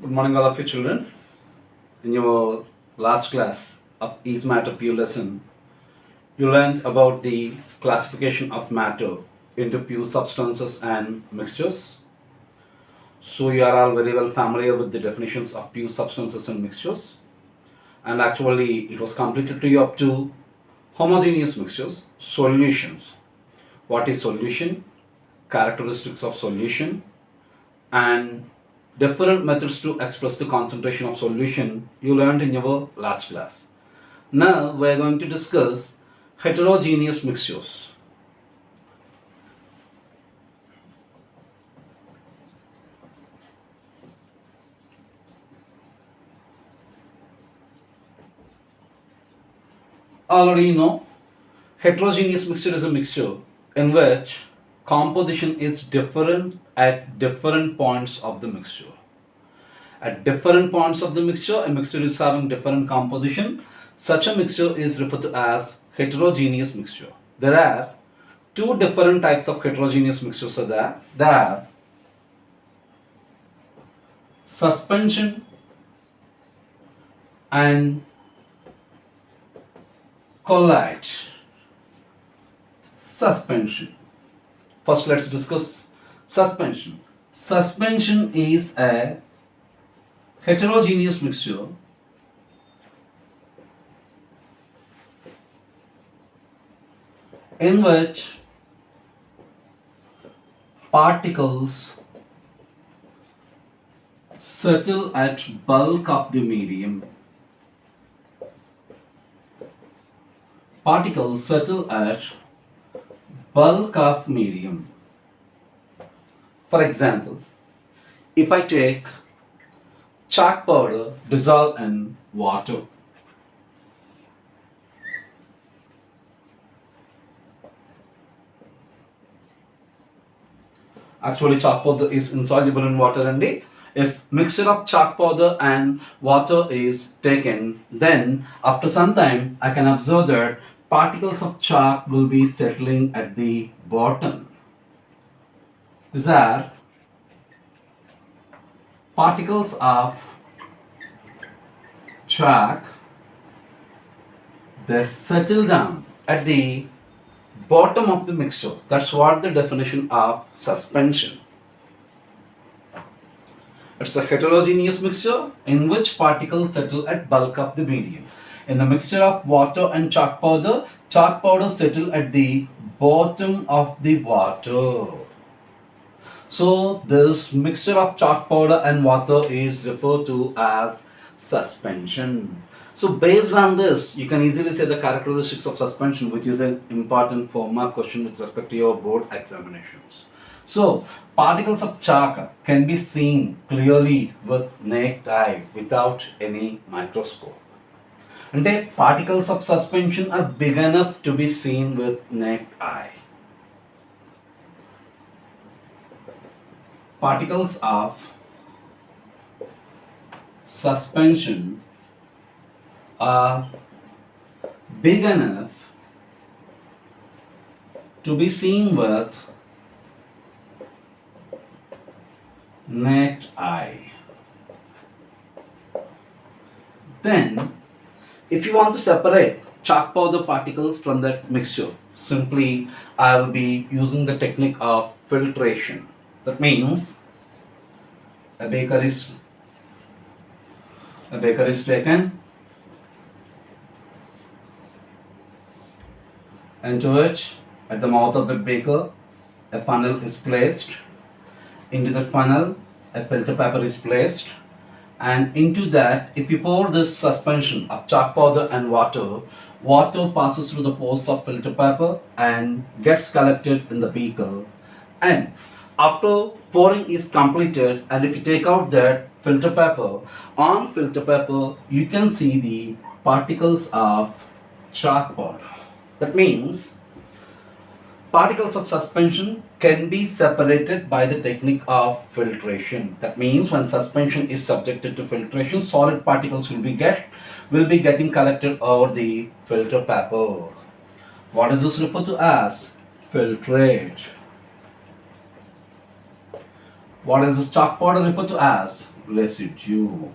Good morning, all of you children. In your last class of Is Matter Pure lesson, you learned about the classification of matter into pure substances and mixtures. So, you are all very well familiar with the definitions of pure substances and mixtures. And actually, it was completed to you up to homogeneous mixtures, solutions. What is solution? Characteristics of solution, and different methods to express the concentration of solution you learned in your last class. Now we are going to discuss heterogeneous mixtures. Already you know, heterogeneous mixture is a mixture in which composition is different at different points of the mixture. At different points of the mixture, a mixture is having different composition. Such a mixture is referred to as heterogeneous mixture. There are two different types of heterogeneous mixtures. There are suspension and collage. Suspension. First, let's discuss suspension. Suspension is a heterogeneous mixture in which particles settle at bulk of the medium. Particles settle at bulk of medium. For example, if I take chalk powder dissolved in water, actually chalk powder is insoluble in water, and if mixture of chalk powder and water is taken, then after some time I can observe that particles of chalk will be settling at the bottom. These are particles of chalk. They settle down at the bottom of the mixture. That's what the definition of suspension. It's a heterogeneous mixture in which particles settle at bulk of the medium. In the mixture of water and chalk powder settle at the bottom of the water. So this mixture of chalk powder and water is referred to as suspension. So based on this, you can easily say the characteristics of suspension, which is an important 4-mark question with respect to your board examinations. So particles of chalk can be seen clearly with naked eye without any microscope. And particles of suspension are big enough to be seen with naked eye. Particles of suspension are big enough to be seen with naked eye. Then, if you want to separate chalk powder particles from that mixture, simply I will be using the technique of filtration. That means a beaker is taken, into which at the mouth of the beaker a funnel is placed. Into that funnel a filter paper is placed, and into that, if you pour this suspension of chalk powder and water passes through the pores of filter paper and gets collected in the beaker. And after pouring is completed, and if you take out that filter paper, on filter paper you can see the particles of chalk powder. That means particles of suspension can be separated by the technique of filtration. That means when suspension is subjected to filtration, solid particles will be getting collected over the filter paper. What is this referred to as? Filtrate. What is this chalk powder referred to as? Residue.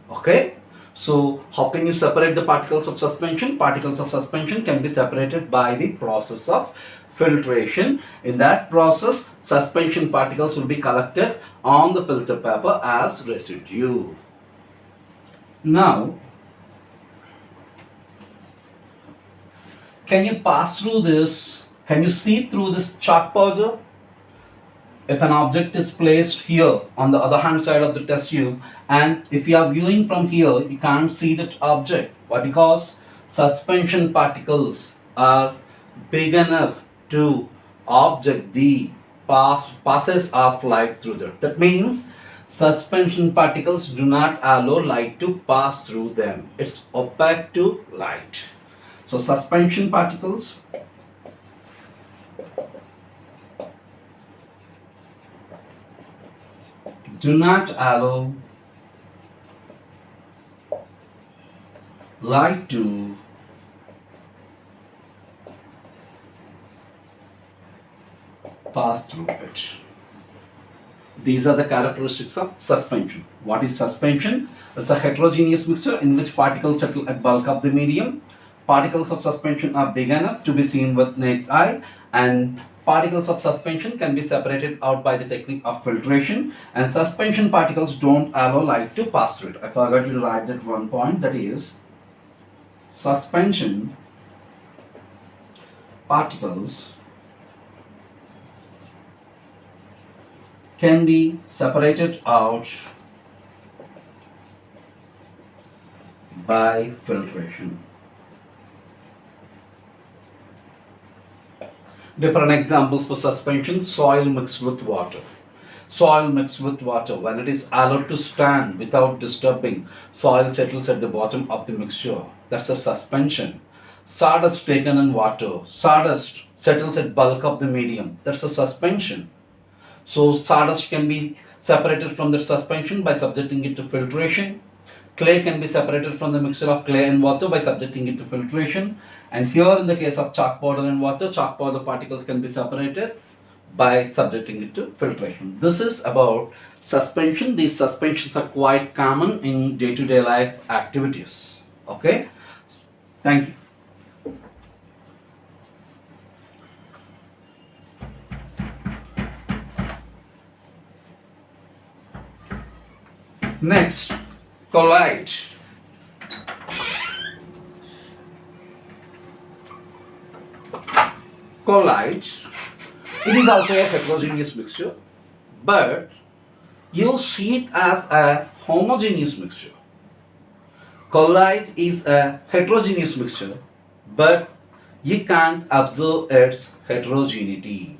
Okay. So how can you separate the particles of suspension? Particles of suspension can be separated by the process of filtration. In that process, suspension particles will be collected on the filter paper as residue. Now, can you pass through this? Can you see through this chalk powder? If an object is placed here on the other hand side of the test tube, and if you are viewing from here, you can't see that object. Why? Because suspension particles are big enough to object the passes of light through them. That means suspension particles do not allow light to pass through them. It's opaque to light. So suspension particles do not allow light to pass through it. These are the characteristics of suspension. What is suspension? It's a heterogeneous mixture in which particles settle at bulk of the medium. Particles of suspension are big enough to be seen with naked eye, and particles of suspension can be separated out by the technique of filtration, and suspension particles don't allow light to pass through it. I forgot to write that one point, that is suspension particles can be separated out by filtration. Different examples for suspension: soil mixed with water. Soil mixed with water, when it is allowed to stand without disturbing, soil settles at the bottom of the mixture. That's a suspension. Sawdust taken in water, sawdust settles at bulk of the medium. That's a suspension. So sawdust can be separated from the suspension by subjecting it to filtration. Clay can be separated from the mixture of clay and water by subjecting it to filtration. And here in the case of chalk powder and water, chalk powder particles can be separated by subjecting it to filtration. This is about suspension. These suspensions are quite common in day-to-day life activities. Okay? Thank you. Next, collide. Collide. It is also a heterogeneous mixture, but you see it as a homogeneous mixture. Collide is a heterogeneous mixture, but you can't observe its heterogeneity.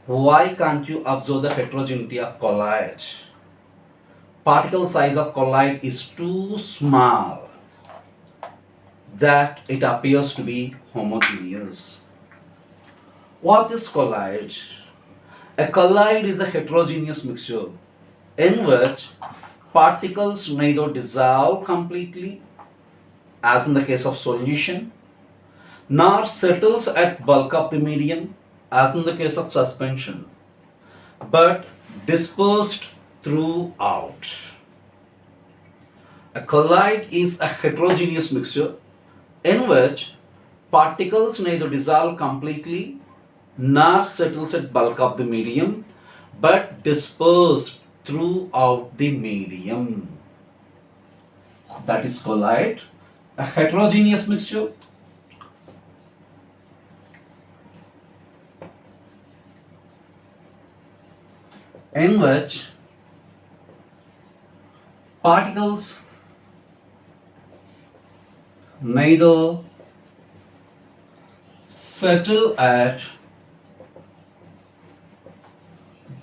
Why can't you observe the heterogeneity of collide? Particle size of collide is too small that it appears to be homogeneous. What is collide? A collide is a heterogeneous mixture in which particles neither dissolve completely, as in the case of solution, nor settles at bulk of the medium, as in the case of suspension, but dispersed throughout. A collide is a heterogeneous mixture in which particles neither dissolve completely nor settles at bulk of the medium, but dispersed throughout the medium. That is collide, a heterogeneous mixture in which particles neither settle at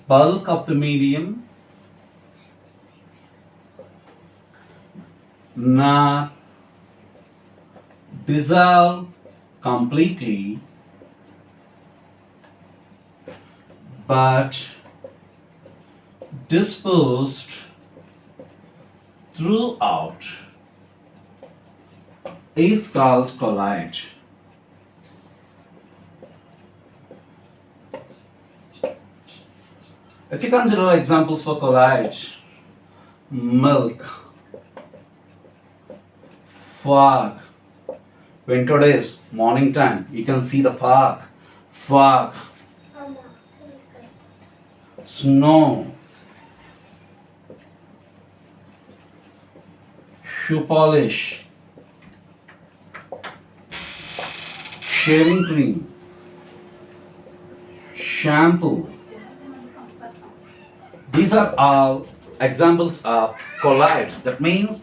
bulk of the medium nor dissolve completely, but dispersed throughout, is called collide. If you consider examples for collide, milk, fog. When today is morning time, you can see the fog, fog, snow, shoe polish, shaving cream, shampoo. These are all examples of colloids. That means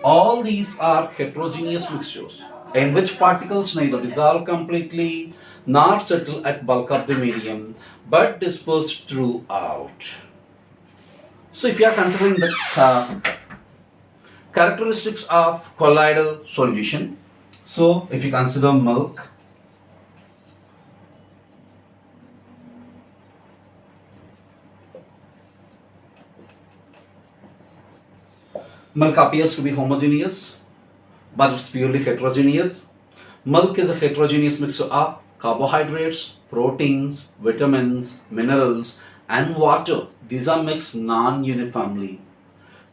all these are heterogeneous mixtures in which particles neither dissolve completely nor settle at bulk of the medium but disperse throughout. So if you are considering the characteristics of colloidal solution, so if you consider milk, milk appears to be homogeneous, but it's purely heterogeneous. Milk is a heterogeneous mixture of carbohydrates, proteins, vitamins, minerals, and water. These are mixed non-uniformly,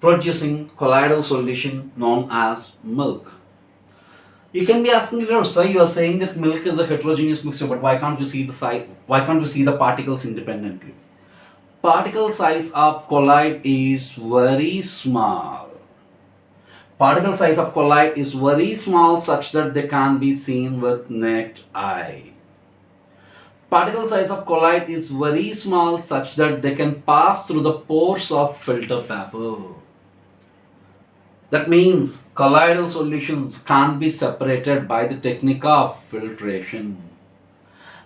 producing colloidal solution known as milk. You can be asking yourself, sir, you are saying that milk is a heterogeneous mixture, but why can't you see the size? Why can't you see the particles independently? Particle size of colloid is very small. Particle size of colloid is very small such that they can be seen with naked eye. Particle size of colloid is very small such that they can pass through the pores of filter paper. That means colloidal solutions can be separated by the technique of filtration.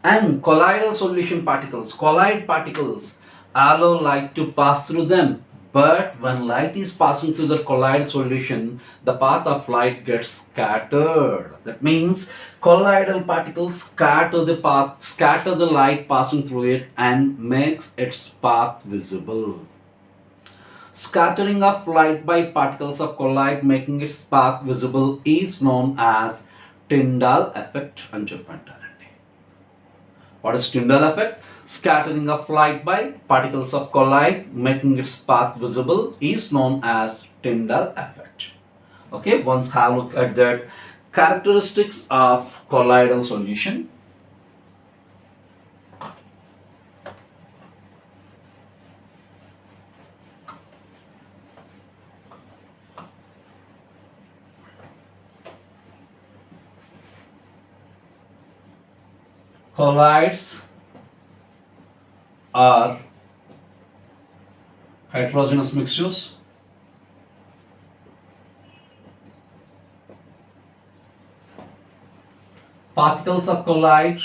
And colloidal solution particles, colloid particles, allow light to pass through them. But when light is passing through the colloidal solution, the path of light gets scattered. That means colloidal particles scatter the light passing through it and makes its path visible. Scattering of light by particles of colloid making its path visible is known as Tyndall effect అని చెప్పంటారండి. What is Tyndall effect? Scattering of light by particles of colloid making its path visible is known as Tyndall effect. Okay, once have a look at that characteristics of colloidal solution. Colloids are heterogeneous mixtures. Particles of colloid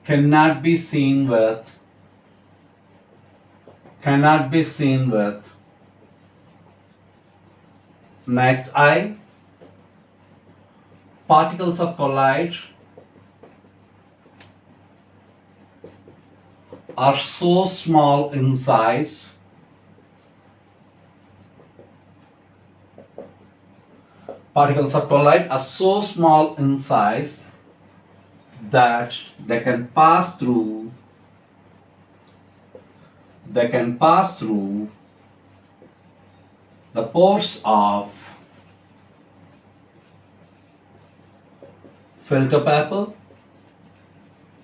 cannot be seen with naked eye. Particles of colloid are so small in size that they can pass through the pores of filter paper.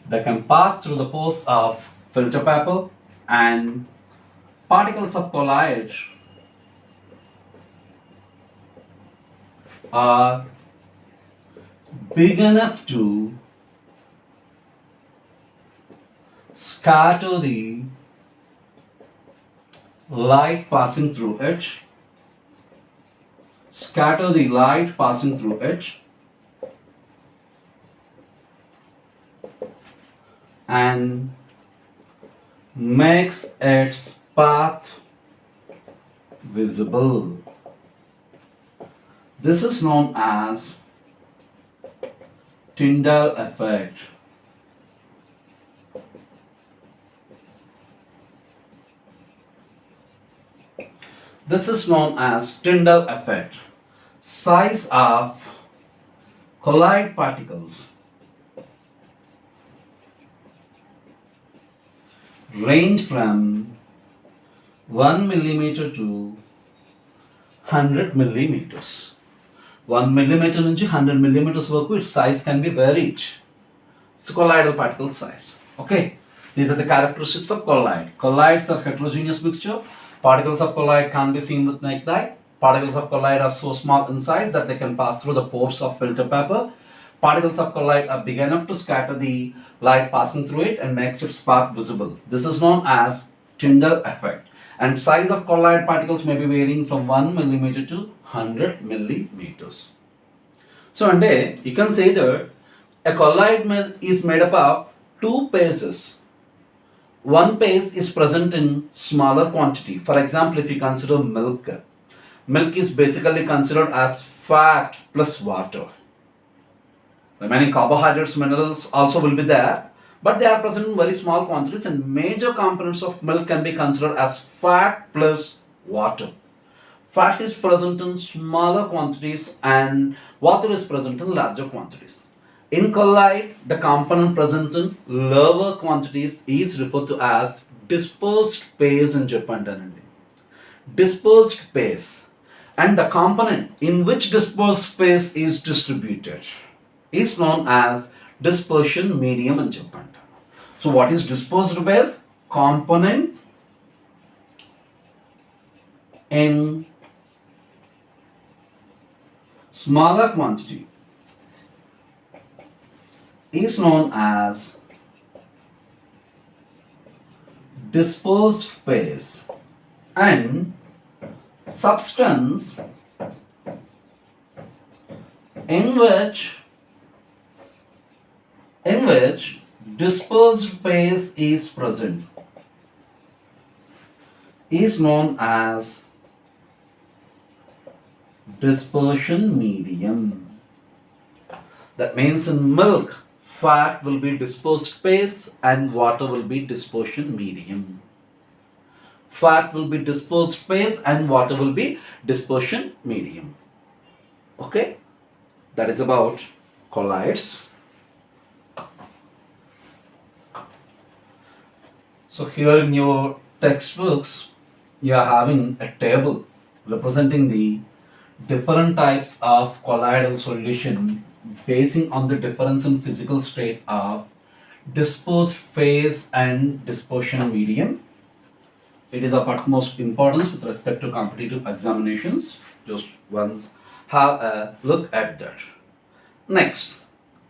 They can pass through the pores of filter paper, and particles of colloid are big enough to scatter the light passing through it, and makes its path visible. This is known as Tyndall effect. Size of colloid particles range from 1 millimeter to 100 millimeters. 1 millimeter నుంచి 100 millimeters వరకు its size can be varied. It's colloidal particle size. Okay, these are the characteristics of colloid. Colloids are heterogeneous mixture. Particles of colloid can't be seen with naked eye. Particles of colloid are so small in size that they can pass through the pores of filter paper. Particles of colloid are big enough to scatter the light passing through it and makes its path visible. This is known as Tyndall effect. And size of colloid particles may be varying from 1 millimeter to 100 millimeters. So, and you can say that a colloid is made up of two phases. One phase is present in smaller quantity. For example, if you consider milk, milk is basically considered as fat plus water. Remaining carbohydrates, minerals also will be there, but they are present in very small quantities, and major components of milk can be considered as fat plus water. Fat is present in smaller quantities and water is present in larger quantities. In colloid, the component present in lower quantities is referred to as dispersed phase in Japan. Dispersed phase, and the component in which dispersed phase is distributed is known as dispersion medium in Japan. So what is dispersed phase? Component in smaller quantity is known as dispersed phase, and substance in which dispersed phase is present is known as dispersion medium. That means in milk, fat will be dispersed phase and water will be dispersion medium. Fat will be dispersed phase and water will be dispersion medium. Okay, that is about colloids. So here in your textbooks, you are having a table representing the different types of colloidal solution basing on the difference in physical state of dispersed phase and dispersion medium. It is of utmost importance with respect to competitive examinations. Just once have a look at that. Next,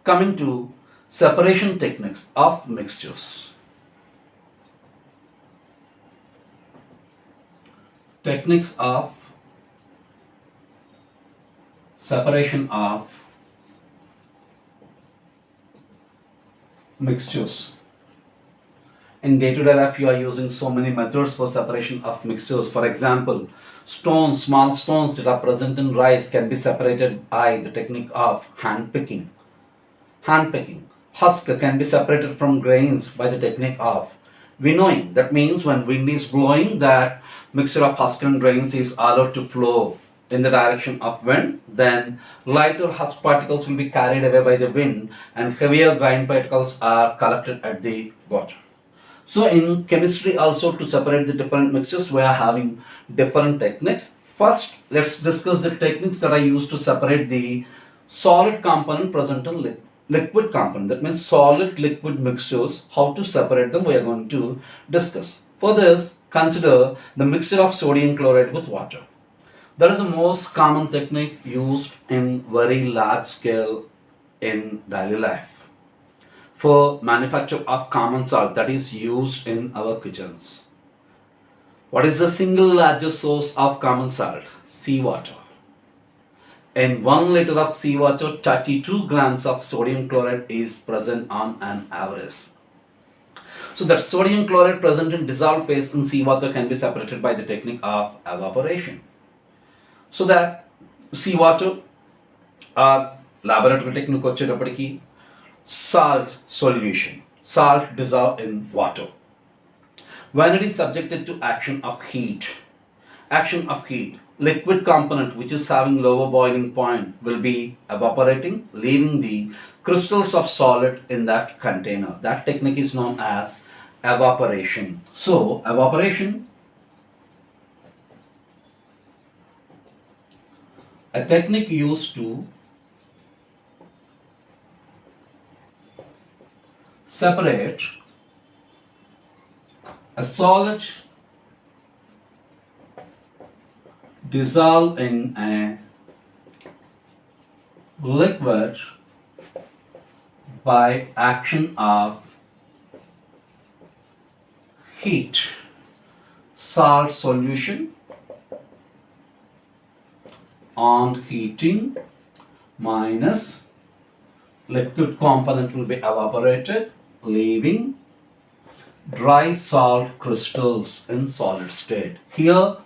coming to separation techniques of mixtures. Techniques of separation of mixtures. In day-to-day life, you are using so many methods for separation of mixtures. For example, stones, small stones that are present in rice can be separated by the technique of hand picking. Husk can be separated from grains by the technique of winnowing. That means when wind is blowing, that mixture of husk and grains is allowed to flow in the direction of wind. Then lighter husk particles will be carried away by the wind and heavier grain particles are collected at the bottom. So in chemistry also, to separate the different mixtures, we are having different techniques. First, let's discuss the techniques that are used to separate the solid component present in liquid component. That means solid liquid mixtures, how to separate them we are going to discuss. For this, consider the mixture of sodium chloride with water. That is the most common technique used in very large scale in daily life for manufacture of common salt that is used in our kitchens. What is the single largest source of common salt? Seawater. In 1 liter of seawater, 32 grams of sodium chloride is present on an average. So that sodium chloride present in dissolved phase in seawater can be separated by the technique of evaporation. So that seawater laboratory technique వచ్చేటప్పటికి salt solution, salt dissolved in water. When it is subjected to action of heat, liquid component which is having lower boiling point will be evaporating, leaving the crystals of solid in that container. That technique is known as evaporation. So evaporation, a technique used to separate a solid dissolved in a liquid by action of heat. Salt solution on heating minus liquid component will be evaporated, leaving dry salt crystals in solid state. Here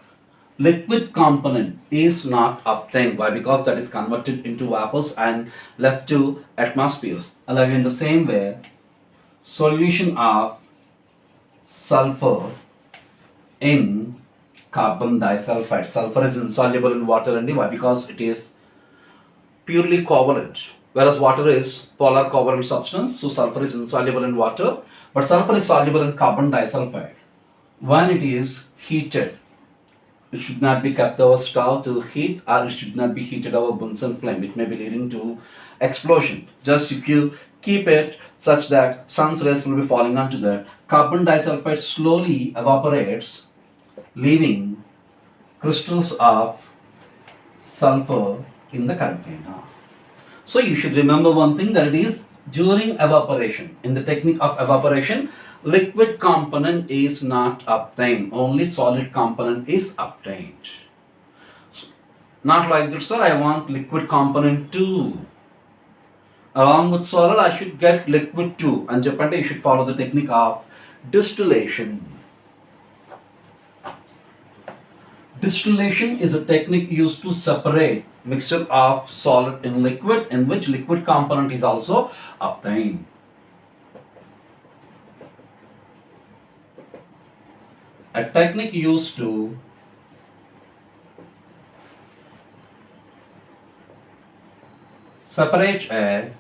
liquid component is not obtained. Why? Because that is converted into vapors and left to atmospheres. Like in the same way, solution of sulfur in carbon disulfide. Sulfur is insoluble in water and why? Because it is purely covalent, whereas water is polar covalent substance. So sulfur is insoluble in water, but sulfur is soluble in carbon disulfide. When it is heated, it should not be kept over stove to heat, or it should not be heated over Bunsen flame. It may be leading to explosion. Just if you keep it such that sun's rays will be falling onto that, carbon disulfide slowly evaporates, leaving crystals of sulfur in the container. So you should remember one thing, that it is during evaporation. In the technique of evaporation, liquid component is not obtained, only solid component is obtained. Not like that, sir, I want liquid component too. Along with solid, I should get liquid too. And Japan, you should follow the technique of distillation. Distillation is a technique used to separate mixture of solid in liquid, in which liquid component is also obtained. A technique used to separate a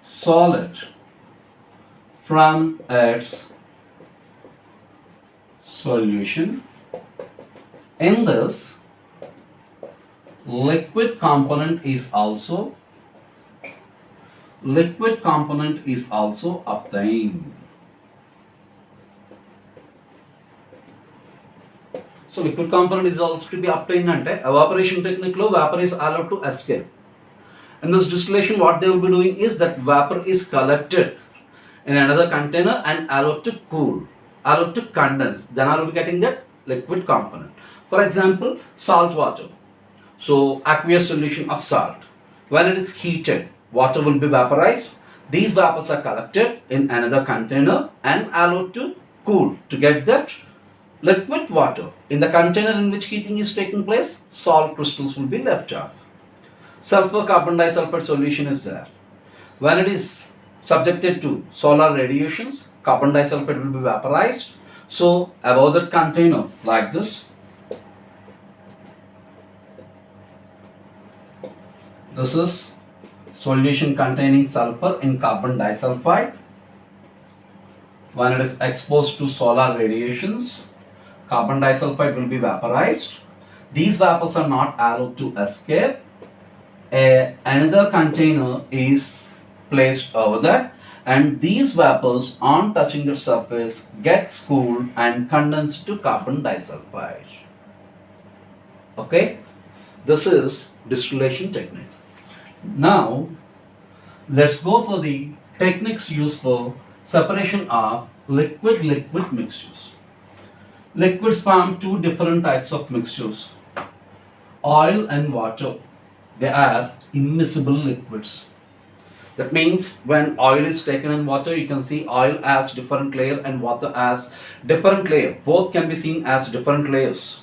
solid from its solution. In this, liquid component is also obtained. So liquid component is also to be obtained ante evaporation technique lo vapor is allowed to escape. In this distillation, what they will be doing is that vapor is collected in another container and allowed to cool, allowed to condense. Then I will be getting that liquid component. For example, salt water. So aqueous solution of salt. When it is heated, water will be vaporized. These vapors are collected in another container and allowed to cool to get that liquid water. In the container in which heating is taking place, salt crystals will be left off. Sulfur carbon disulfide solution is there. When it is subjected to solar radiations, carbon disulfide will be vaporized. So above that container, like this, this is solution containing sulfur in carbon disulfide. When it is exposed to solar radiations, carbon disulfide will be vaporized. These vapors are not allowed to escape. Another container is placed over that, and these vapors on touching the surface gets cooled and condensed to carbon disulfide. Okay, this is distillation technique. Now let's go for the techniques used for separation of liquid mixtures. Liquids form two different types of mixtures, oil and water. They are immiscible liquids. That means when oil is taken in water, you can see oil as different layer and water as different layer. Both can be seen as different layers.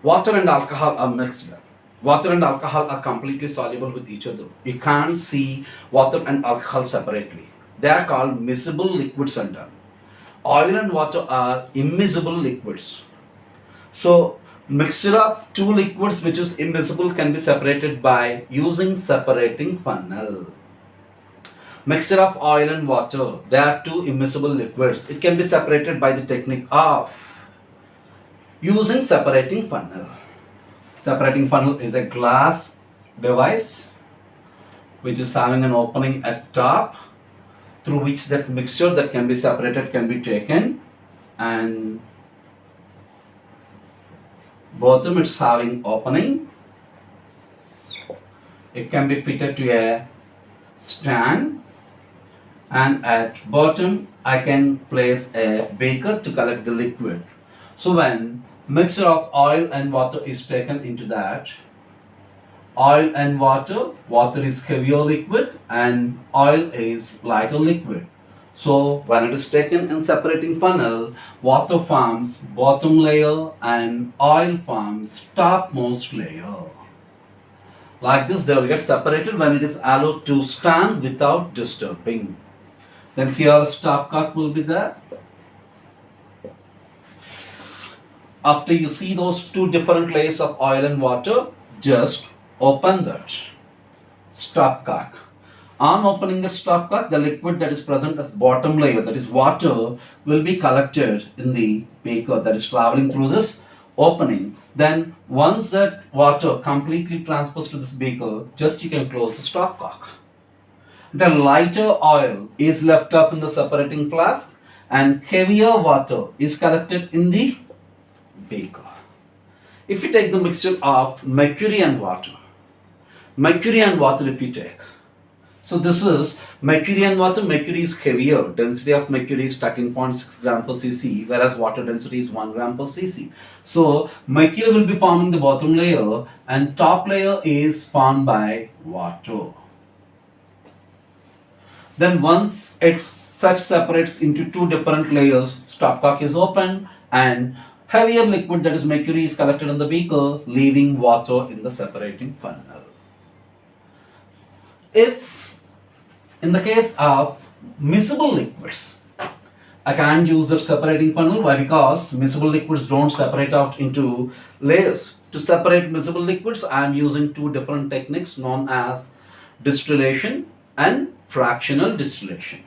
Water and alcohol are mixed. Water and alcohol are completely soluble with each other. You can't see water and alcohol separately. They are called miscible liquids and oil and water are immiscible liquids. So mixture of two liquids which is immiscible can be separated by using separating funnel. Mixture of oil and water. They are two immiscible liquids. It can be separated by the technique of using separating funnel. Separating funnel is a glass device which is having an opening at top through which that mixture that can be separated can be taken, and bottom it's having opening. It can be fitted to a stand, and at bottom I can place a beaker to collect the liquid. So when mixture of oil and water is taken into that, oil and water is heavier liquid and oil is lighter liquid. So when it is taken in separating funnel, water forms bottom layer and oil forms topmost layer. Like this they will get separated when it is allowed to stand without disturbing. Then here a stopcock will be there. After you see those two different layers of oil and water, just open that stopcock. On opening the stopcock, the liquid that is present as bottom layer, that is water, will be collected in the beaker that is traveling through this opening. Then once that water completely transfers to this beaker, just you can close the stopcock. The lighter oil is left up in the separating flask and heavier water is collected in the beaker. If you take the mixture of mercury and water if you take, so this is mercury and water. Mercury is heavier, density of mercury is 13.6 gram per cc, whereas water density is 1 gram per cc. So mercury will be forming the bottom layer and top layer is formed by water. Then once it such separates into two different layers, stopcock is open and heavier liquid that is mercury is collected in the beaker, leaving water in the separating funnel. If in the case of miscible liquids, I can't use the separating funnel. Why? Because miscible liquids don't separate out into layers. To separate miscible liquids, I am using two different techniques known as distillation and fractional distillation.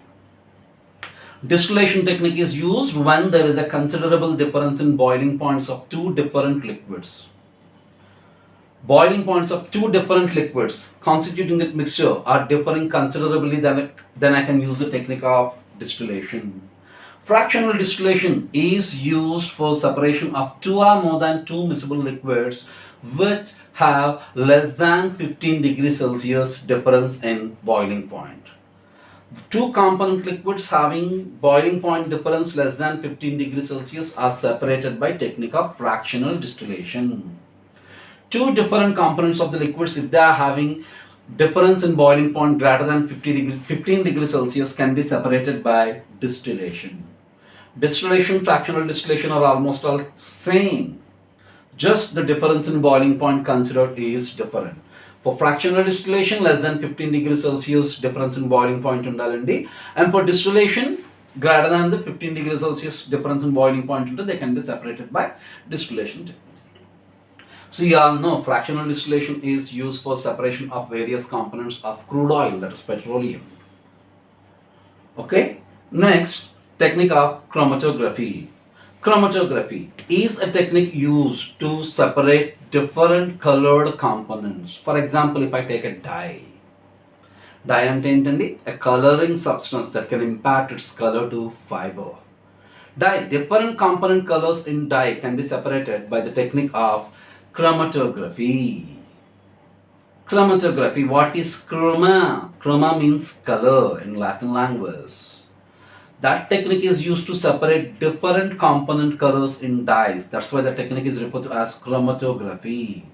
Distillation technique is used when there is a considerable difference in boiling points of two different liquids. Boiling points of two different liquids constituting that mixture are differing considerably, then I can use the technique of distillation. Fractional distillation is used for separation of two or more than two miscible liquids which have less than 15 degrees Celsius difference in boiling point. Two component liquids having boiling point difference less than 15 degrees Celsius are separated by technique of fractional distillation. Two different components of the liquids, if they are having difference in boiling point greater than 15 degrees Celsius, can be separated by distillation. Distillation, fractional distillation are almost all same. Just the difference in boiling point considered is different. For fractional distillation, less than 15 degrees Celsius difference in boiling point undalandi, and for distillation, greater than the 15 degrees Celsius difference in boiling point, they can be separated by distillation technique. So you all know fractional distillation is used for separation of various components of crude oil, that is petroleum. Okay. Next, technique of chromatography. Chromatography is a technique used to separate different colored components. For example, if I take a dye అంటే ఏంటండి? A coloring substance that can impart its color to fiber. Dye, different component colors in dye can be separated by the technique of chromatography. Chromatography, what is chroma? Chroma means color in Latin language. That technique is used to separate different component colors in dyes. That's why the technique is referred to as chromatography.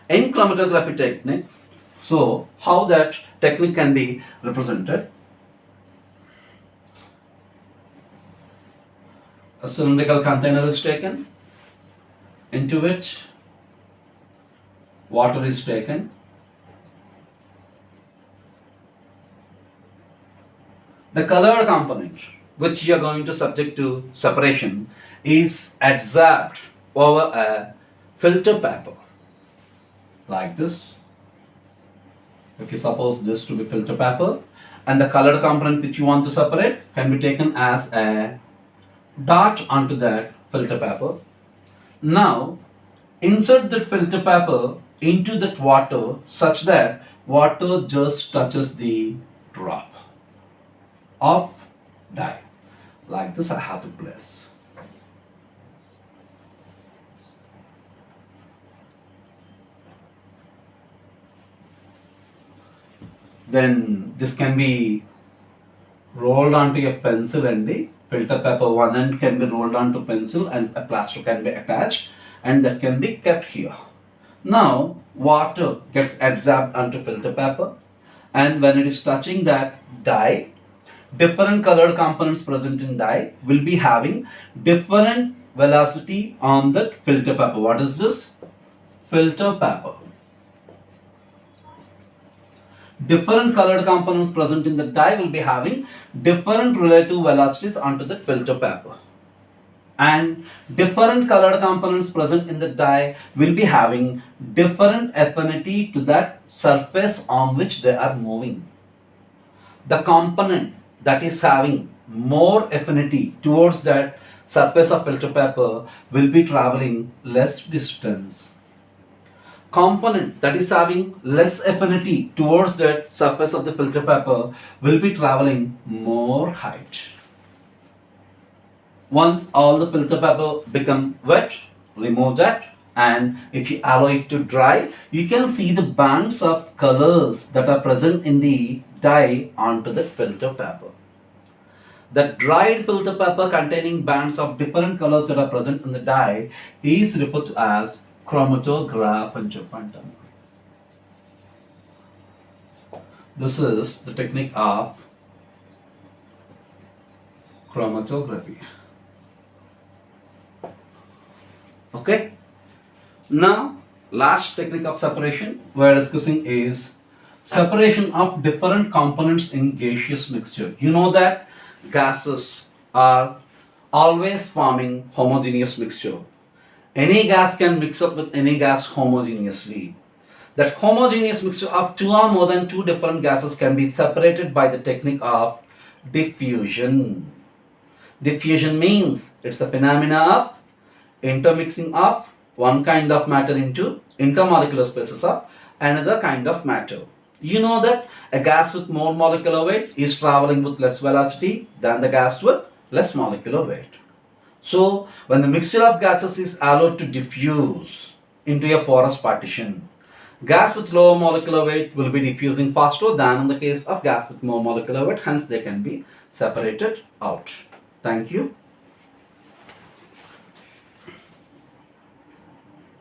In chromatography technique, so how that technique can be represented? A cylindrical container is taken, into which water is taken. The colored component which you are going to subject to separation is adsorbed over a filter paper like this. If you suppose this to be filter paper, and the colored component which you want to separate can be taken as a dot onto that filter paper. Now insert that filter paper into that water such that water just touches the drop of dye. Like this I have to place. Then this can be rolled onto a pencil, and the filter paper one end can be rolled onto pencil and a plaster can be attached, and that can be kept here. Now water gets absorbed onto filter paper, and when it is touching that dye, different colored components present in dye will be having different velocity on that filter paper. What is this? Filter paper. Different colored components present in the dye will be having different relative velocities onto the filter paper, and different colored components present in the dye will be having different affinity to that surface on which they are moving. The component that is having more affinity towards that surface of filter paper will be traveling less distance. Component that is having less affinity towards that surface of the filter paper will be traveling more height. Once all the filter paper become wet, remove that, and if you allow it to dry, you can see the bands of colors that are present in the dye onto the filter paper. The dried filter paper containing bands of different colors that are present in the dye is referred to as chromatograph in Japan. This is the technique of chromatography. Okay. Now, last technique of separation we are discussing is separation of different components in gaseous mixture. You know that gases are always forming homogeneous mixture. Any gas can mix up with any gas homogeneously. That homogeneous mixture of two or more than two different gases can be separated by the technique of diffusion. Diffusion means it's a phenomena of intermixing of one kind of matter into intermolecular spaces of another kind of matter. You know that a gas with more molecular weight is traveling with less velocity than the gas with less molecular weight. So when the mixture of gases is allowed to diffuse into a porous partition, gas with lower molecular weight will be diffusing faster than in the case of gas with more molecular weight, hence they can be separated out. Thank you.